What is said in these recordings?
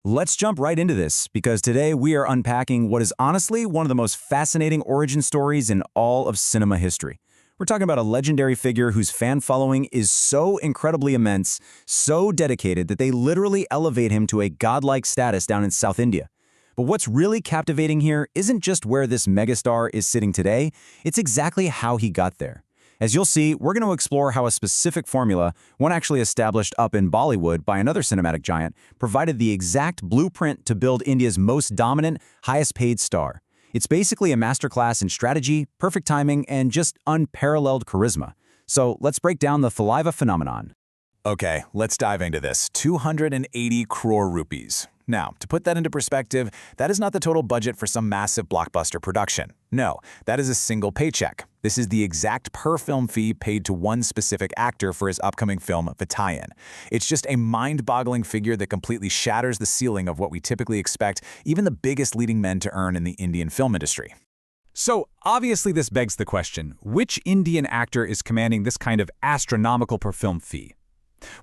Let's jump right into this, because today we are unpacking what is honestly one of the most fascinating origin stories in all of cinema history. We're talking about a legendary figure whose fan following is so incredibly immense, so dedicated that they literally elevate him to a godlike status down in South India. But what's really captivating here isn't just where this megastar is sitting today, it's exactly how he got there. As you'll see, we're going to explore how a specific formula, one actually established up in Bollywood by another cinematic giant, provided the exact blueprint to build India's most dominant, highest-paid star. It's basically a masterclass in strategy, perfect timing, and just unparalleled charisma. So let's break down the Thalaiva phenomenon. Okay, let's dive into this. 280 crore rupees. Now, to put that into perspective, that is not the total budget for some massive blockbuster production. No, that is a single paycheck. This is the exact per-film fee paid to one specific actor for his upcoming film, Vitayan. It's just a mind-boggling figure that completely shatters the ceiling of what we typically expect even the biggest leading men to earn in the Indian film industry. So, obviously this begs the question, which Indian actor is commanding this kind of astronomical per-film fee?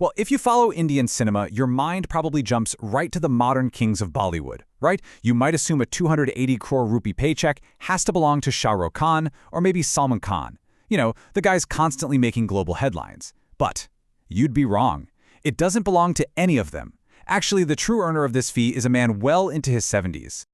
Well, if you follow Indian cinema, your mind probably jumps right to the modern kings of Bollywood, right? You might assume a 280 crore rupee paycheck has to belong to Shah Rukh Khan or maybe Salman Khan. You know, the guy's constantly making global headlines. But you'd be wrong. It doesn't belong to any of them. Actually, the true earner of this fee is a man well into his 70s.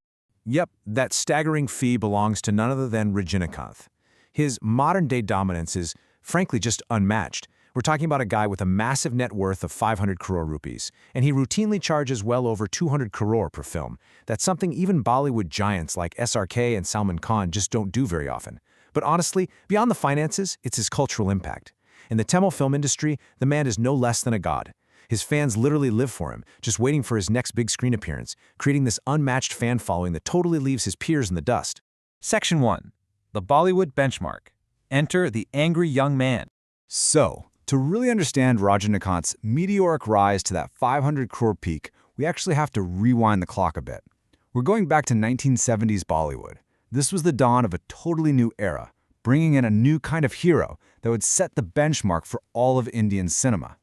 Yep, that staggering fee belongs to none other than Rajinikanth. His modern-day dominance is, frankly, just unmatched. We're talking about a guy with a massive net worth of 500 crore rupees, and he routinely charges well over 200 crore per film. That's something even Bollywood giants like SRK and Salman Khan just don't do very often. But honestly, beyond the finances, it's his cultural impact. In the Tamil film industry, the man is no less than a god. His fans literally live for him, just waiting for his next big screen appearance, creating this unmatched fan following that totally leaves his peers in the dust. Section 1. The Bollywood Benchmark. Enter the angry young man. So, to really understand Rajinikanth's meteoric rise to that 500 crore peak, we actually have to rewind the clock a bit. We're going back to 1970s Bollywood. This was the dawn of a totally new era, bringing in a new kind of hero that would set the benchmark for all of Indian cinema.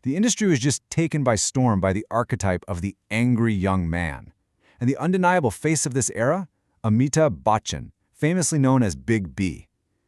The industry was just taken by storm by the archetype of the angry young man. And the undeniable face of this era? Amitabh Bachchan, famously known as Big B.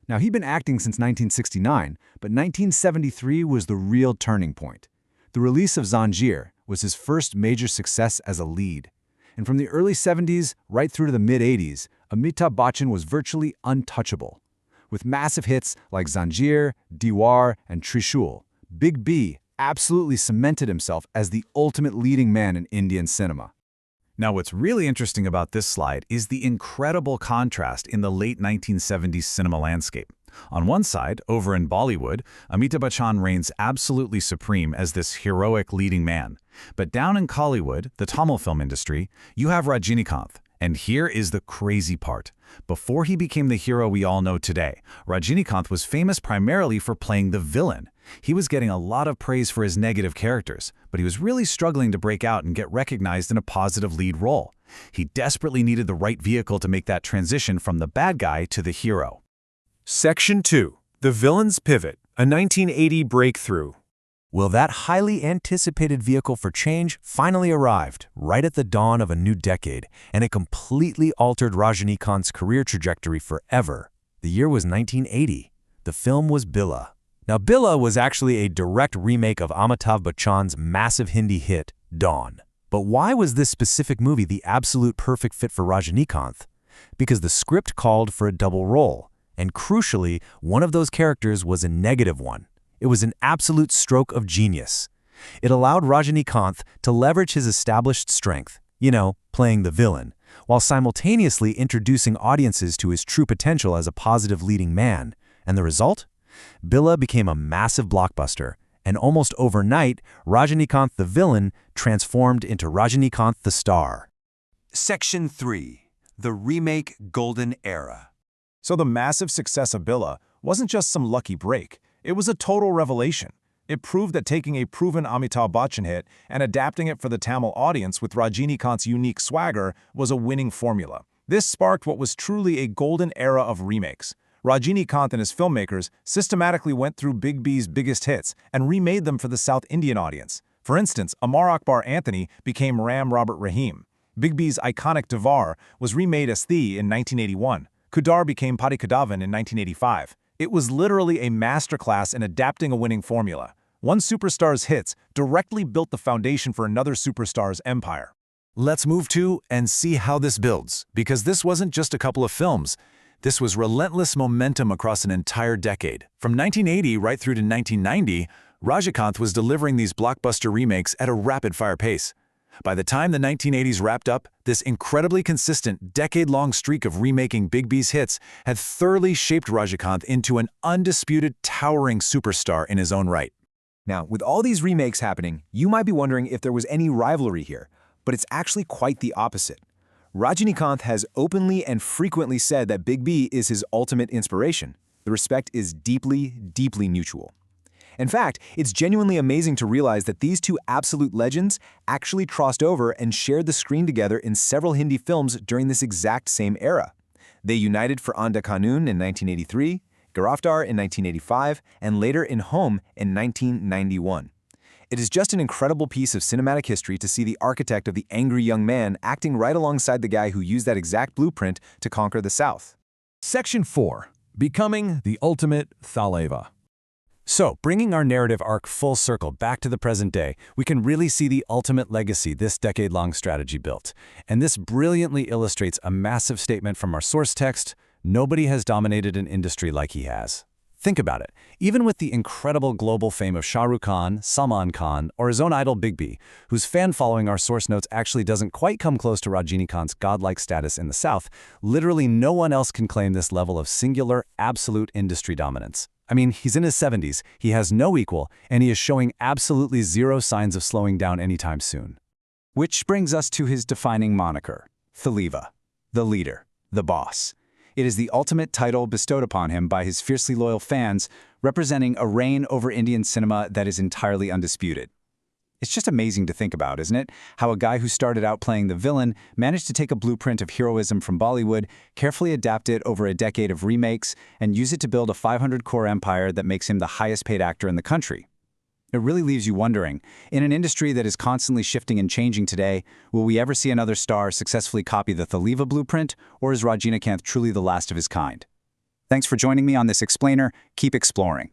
Now, he'd been acting since 1969, but 1973 was the real turning point. The release of Zanjeer was his first major success as a lead. And from the early 70s right through to the mid-80s, Amitabh Bachchan was virtually untouchable. With massive hits like Zanjeer, Diwar, and Trishul, Big B absolutely cemented himself as the ultimate leading man in Indian cinema. Now, what's really interesting about this slide is the incredible contrast in the late 1970s cinema landscape. On one side, over in Bollywood, Amitabh Bachchan reigns absolutely supreme as this heroic leading man. But down in Kollywood, the Tamil film industry, you have Rajinikanth. And here is the crazy part. Before he became the hero we all know today, Rajinikanth was famous primarily for playing the villain. He was getting a lot of praise for his negative characters, but he was really struggling to break out and get recognized in a positive lead role. He desperately needed the right vehicle to make that transition from the bad guy to the hero. Section 2. The Villain's Pivot, a 1980 breakthrough. Well, that highly anticipated vehicle for change finally arrived, right at the dawn of a new decade, and it completely altered Rajinikanth's career trajectory forever. The year was 1980. The film was Billa. Now, Billa was actually a direct remake of Amitabh Bachchan's massive Hindi hit, Dawn. But why was this specific movie the absolute perfect fit for Rajinikanth? Because the script called for a double role, and crucially, one of those characters was a negative one. It was an absolute stroke of genius. It allowed Rajinikanth to leverage his established strength, playing the villain, while simultaneously introducing audiences to his true potential as a positive leading man. And the result? Billa became a massive blockbuster, and almost overnight, Rajinikanth the villain transformed into Rajinikanth the star. Section 3. The Remake Golden Era. So the massive success of Billa wasn't just some lucky break. It was a total revelation. It proved that taking a proven Amitabh Bachchan hit and adapting it for the Tamil audience with Rajinikanth's unique swagger was a winning formula. This sparked what was truly a golden era of remakes. Rajinikanth and his filmmakers systematically went through Big B's biggest hits and remade them for the South Indian audience. For instance, Amar Akbar Anthony became Ram Robert Rahim. Big B's iconic Devar was remade as The in 1981. Kudar became Padi Kadavan in 1985. It was literally a masterclass in adapting a winning formula. One superstar's hits directly built the foundation for another superstar's empire. Let's move to and see how this builds, because this wasn't just a couple of films. This was relentless momentum across an entire decade. From 1980 right through to 1990, Rajinikanth was delivering these blockbuster remakes at a rapid-fire pace. By the time the 1980s wrapped up, this incredibly consistent, decade-long streak of remaking Big B's hits had thoroughly shaped Rajinikanth into an undisputed, towering superstar in his own right. Now, with all these remakes happening, you might be wondering if there was any rivalry here, but it's actually quite the opposite. Rajinikanth has openly and frequently said that Big B is his ultimate inspiration. The respect is deeply, deeply mutual. In fact, it's genuinely amazing to realize that these two absolute legends actually crossed over and shared the screen together in several Hindi films during this exact same era. They united for Anda Kanun in 1983, Giraftar in 1985, and later in Home in 1991. It is just an incredible piece of cinematic history to see the architect of the angry young man acting right alongside the guy who used that exact blueprint to conquer the South. Section 4. Becoming the Ultimate Thaleva. So, bringing our narrative arc full circle back to the present day, we can really see the ultimate legacy this decade-long strategy built. And this brilliantly illustrates a massive statement from our source text: nobody has dominated an industry like he has. Think about it. Even with the incredible global fame of Shah Rukh Khan, Salman Khan, or his own idol Big B, whose fan following our source notes actually doesn't quite come close to Rajinikanth's godlike status in the South, literally no one else can claim this level of singular, absolute industry dominance. I mean, he's in his 70s, he has no equal, and he is showing absolutely zero signs of slowing down anytime soon. Which brings us to his defining moniker, Thaleva, the leader, the boss. It is the ultimate title bestowed upon him by his fiercely loyal fans, representing a reign over Indian cinema that is entirely undisputed. It's just amazing to think about, isn't it? How a guy who started out playing the villain managed to take a blueprint of heroism from Bollywood, carefully adapt it over a decade of remakes, and use it to build a 500-crore empire that makes him the highest-paid actor in the country. It really leaves you wondering, in an industry that is constantly shifting and changing today, will we ever see another star successfully copy the Thaleva blueprint, or is Rajinikanth truly the last of his kind? Thanks for joining me on this explainer. Keep exploring.